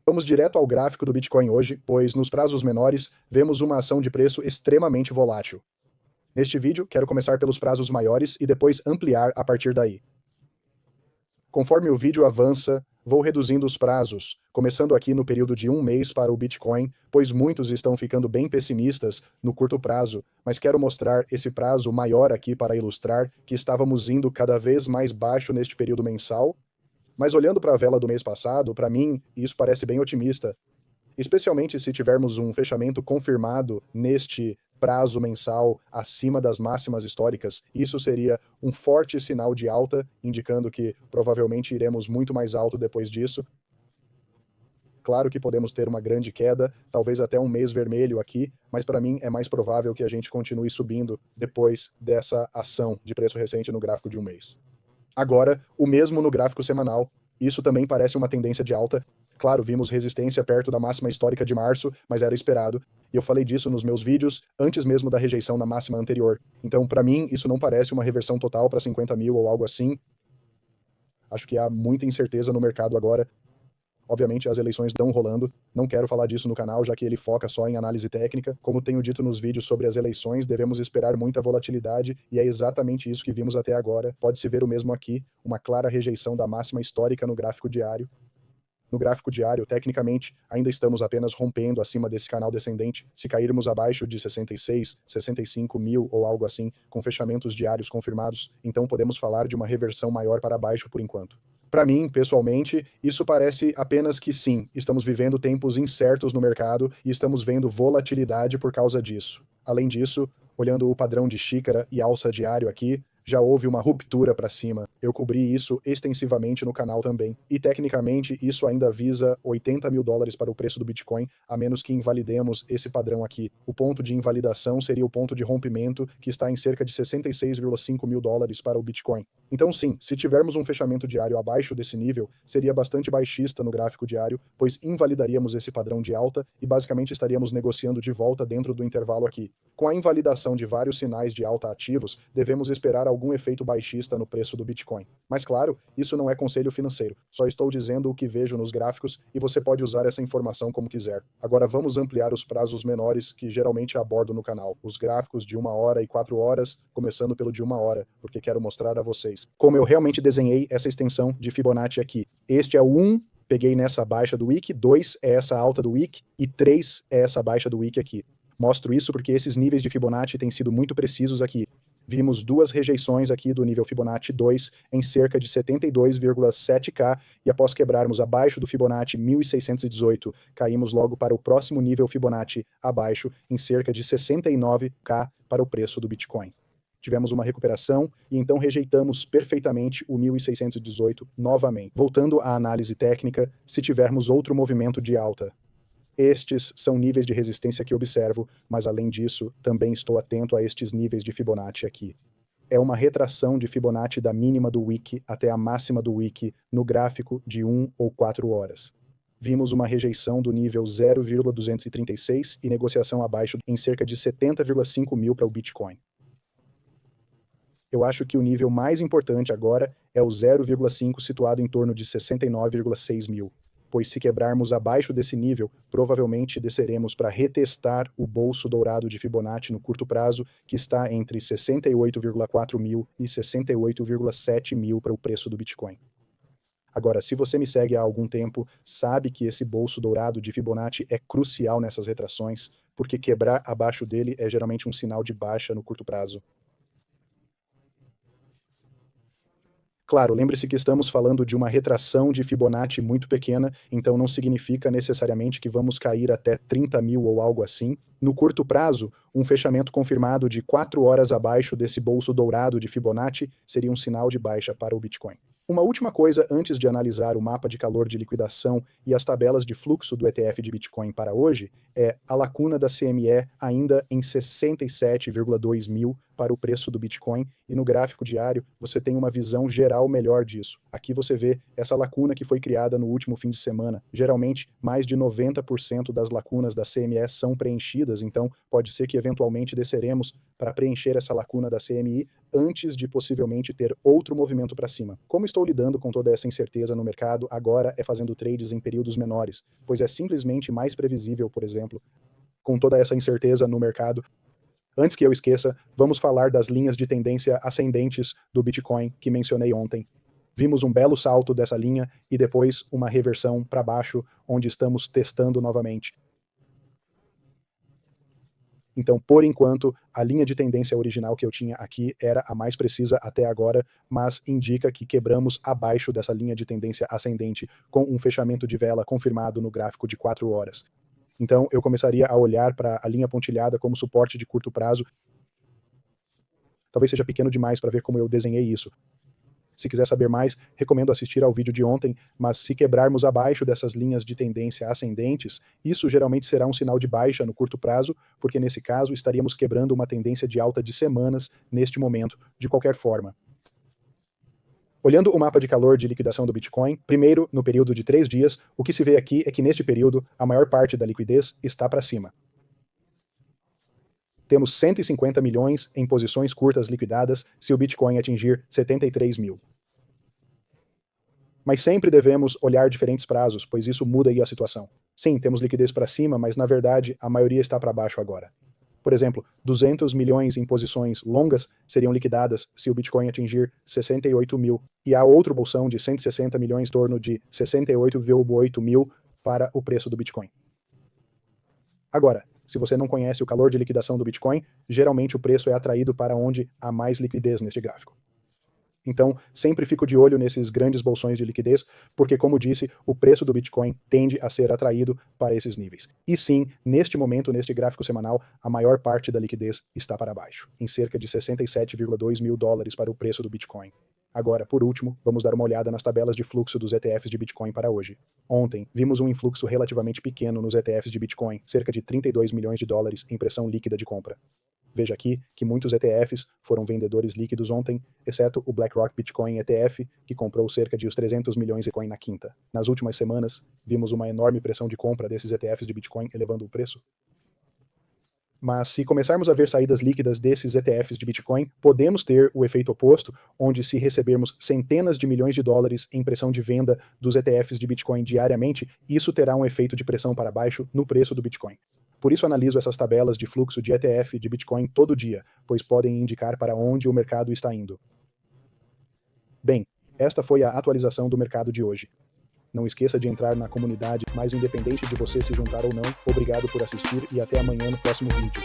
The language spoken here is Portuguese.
Vamos direto ao gráfico do Bitcoin hoje, pois nos prazos menores vemos uma ação de preço extremamente volátil. Neste vídeo, quero começar pelos prazos maiores e depois ampliar a partir daí. Conforme o vídeo avança, vou reduzindo os prazos, começando aqui no período de um mês para o Bitcoin, pois muitos estão ficando bem pessimistas no curto prazo, mas quero mostrar esse prazo maior aqui para ilustrar que estávamos indo cada vez mais baixo neste período mensal. Mas olhando para a vela do mês passado, para mim, isso parece bem otimista, especialmente se tivermos um fechamento confirmado neste prazo mensal acima das máximas históricas. Isso seria um forte sinal de alta, indicando que provavelmente iremos muito mais alto depois disso. Claro que podemos ter uma grande queda, talvez até um mês vermelho aqui, mas para mim é mais provável que a gente continue subindo depois dessa ação de preço recente no gráfico de um mês. Agora, o mesmo no gráfico semanal. Isso também parece uma tendência de alta. Claro, vimos resistência perto da máxima histórica de março, mas era esperado. E eu falei disso nos meus vídeos antes mesmo da rejeição na máxima anterior. Então, para mim, isso não parece uma reversão total para 50 mil ou algo assim. Acho que há muita incerteza no mercado agora. Obviamente, as eleições estão rolando. Não quero falar disso no canal, já que ele foca só em análise técnica. Como tenho dito nos vídeos sobre as eleições, devemos esperar muita volatilidade, e é exatamente isso que vimos até agora. Pode-se ver o mesmo aqui, uma clara rejeição da máxima histórica no gráfico diário. No gráfico diário, tecnicamente, ainda estamos apenas rompendo acima desse canal descendente. Se cairmos abaixo de 66, 65 mil ou algo assim, com fechamentos diários confirmados, então podemos falar de uma reversão maior para baixo por enquanto. Para mim, pessoalmente, isso parece apenas que sim, estamos vivendo tempos incertos no mercado e estamos vendo volatilidade por causa disso. Além disso, olhando o padrão de xícara e alça diário aqui, já houve uma ruptura para cima. Eu cobri isso extensivamente no canal também. E tecnicamente, isso ainda visa 80 mil dólares para o preço do Bitcoin, a menos que invalidemos esse padrão aqui. O ponto de invalidação seria o ponto de rompimento, que está em cerca de 66,5 mil dólares para o Bitcoin. Então sim, se tivermos um fechamento diário abaixo desse nível, seria bastante baixista no gráfico diário, pois invalidaríamos esse padrão de alta e basicamente estaríamos negociando de volta dentro do intervalo aqui. Com a invalidação de vários sinais de alta ativos, devemos esperar algum efeito baixista no preço do Bitcoin. Mas claro, isso não é conselho financeiro, só estou dizendo o que vejo nos gráficos e você pode usar essa informação como quiser. Agora vamos ampliar os prazos menores que geralmente abordo no canal, os gráficos de 1 hora e 4 horas, começando pelo de 1 hora, porque quero mostrar a vocês como eu realmente desenhei essa extensão de Fibonacci aqui. Este é o 1, peguei nessa baixa do wick, 2 é essa alta do wick e 3 é essa baixa do wick aqui. Mostro isso porque esses níveis de Fibonacci têm sido muito precisos aqui. Vimos duas rejeições aqui do nível Fibonacci 2 em cerca de 72,7K e após quebrarmos abaixo do Fibonacci 1618, caímos logo para o próximo nível Fibonacci abaixo em cerca de 69K para o preço do Bitcoin. Tivemos uma recuperação e então rejeitamos perfeitamente o 1618 novamente. Voltando à análise técnica, se tivermos outro movimento de alta. Estes são níveis de resistência que observo, mas além disso, também estou atento a estes níveis de Fibonacci aqui. É uma retração de Fibonacci da mínima do wick até a máxima do wick no gráfico de 1 ou 4 horas. Vimos uma rejeição do nível 0,236 e negociação abaixo em cerca de 70,5 mil para o Bitcoin. Eu acho que o nível mais importante agora é o 0,5 situado em torno de 69,6 mil, pois se quebrarmos abaixo desse nível, provavelmente desceremos para retestar o bolso dourado de Fibonacci no curto prazo, que está entre 68,4 mil e 68,7 mil para o preço do Bitcoin. Agora, se você me segue há algum tempo, sabe que esse bolso dourado de Fibonacci é crucial nessas retrações, porque quebrar abaixo dele é geralmente um sinal de baixa no curto prazo. Claro, lembre-se que estamos falando de uma retração de Fibonacci muito pequena, então não significa necessariamente que vamos cair até 30 mil ou algo assim. No curto prazo, um fechamento confirmado de 4 horas abaixo desse bolso dourado de Fibonacci seria um sinal de baixa para o Bitcoin. Uma última coisa antes de analisar o mapa de calor de liquidação e as tabelas de fluxo do ETF de Bitcoin para hoje é a lacuna da CME ainda em 67,2 mil para o preço do Bitcoin, e no gráfico diário você tem uma visão geral melhor disso. Aqui você vê essa lacuna que foi criada no último fim de semana. Geralmente, mais de 90% das lacunas da CME são preenchidas, então pode ser que eventualmente desceremos para preencher essa lacuna da CMI antes de possivelmente ter outro movimento para cima. Como estou lidando com toda essa incerteza no mercado, agora é fazendo trades em períodos menores, pois é simplesmente mais previsível, por exemplo, com toda essa incerteza no mercado. Antes que eu esqueça, vamos falar das linhas de tendência ascendentes do Bitcoin que mencionei ontem. Vimos um belo salto dessa linha e depois uma reversão para baixo, onde estamos testando novamente. Então, por enquanto, a linha de tendência original que eu tinha aqui era a mais precisa até agora, mas indica que quebramos abaixo dessa linha de tendência ascendente, com um fechamento de vela confirmado no gráfico de 4 horas. Então, eu começaria a olhar para a linha pontilhada como suporte de curto prazo. Talvez seja pequeno demais para ver como eu desenhei isso. Se quiser saber mais, recomendo assistir ao vídeo de ontem, mas se quebrarmos abaixo dessas linhas de tendência ascendentes, isso geralmente será um sinal de baixa no curto prazo, porque nesse caso estaríamos quebrando uma tendência de alta de semanas neste momento, de qualquer forma. Olhando o mapa de calor de liquidação do Bitcoin, primeiro, no período de 3 dias, o que se vê aqui é que neste período, a maior parte da liquidez está para cima. Temos 150 milhões em posições curtas liquidadas se o Bitcoin atingir 73 mil. Mas sempre devemos olhar diferentes prazos, pois isso muda aí a situação. Sim, temos liquidez para cima, mas na verdade a maioria está para baixo agora. Por exemplo, 200 milhões em posições longas seriam liquidadas se o Bitcoin atingir 68 mil, e há outro bolsão de 160 milhões em torno de 68,8 mil para o preço do Bitcoin. Agora, se você não conhece o calor de liquidação do Bitcoin, geralmente o preço é atraído para onde há mais liquidez neste gráfico. Então, sempre fico de olho nesses grandes bolsões de liquidez, porque, como disse, o preço do Bitcoin tende a ser atraído para esses níveis. E sim, neste momento, neste gráfico semanal, a maior parte da liquidez está para baixo, em cerca de 67,2 mil dólares para o preço do Bitcoin. Agora, por último, vamos dar uma olhada nas tabelas de fluxo dos ETFs de Bitcoin para hoje. Ontem, vimos um influxo relativamente pequeno nos ETFs de Bitcoin, cerca de 32 milhões de dólares em pressão líquida de compra. Veja aqui que muitos ETFs foram vendedores líquidos ontem, exceto o BlackRock Bitcoin ETF, que comprou cerca de os 300 milhões de Bitcoin na quinta. Nas últimas semanas, vimos uma enorme pressão de compra desses ETFs de Bitcoin, elevando o preço. Mas se começarmos a ver saídas líquidas desses ETFs de Bitcoin, podemos ter o efeito oposto, onde se recebermos centenas de milhões de dólares em pressão de venda dos ETFs de Bitcoin diariamente, isso terá um efeito de pressão para baixo no preço do Bitcoin. Por isso analiso essas tabelas de fluxo de ETF de Bitcoin todo dia, pois podem indicar para onde o mercado está indo. Bem, esta foi a atualização do mercado de hoje. Não esqueça de entrar na comunidade, mas independente de você se juntar ou não, obrigado por assistir e até amanhã no próximo vídeo.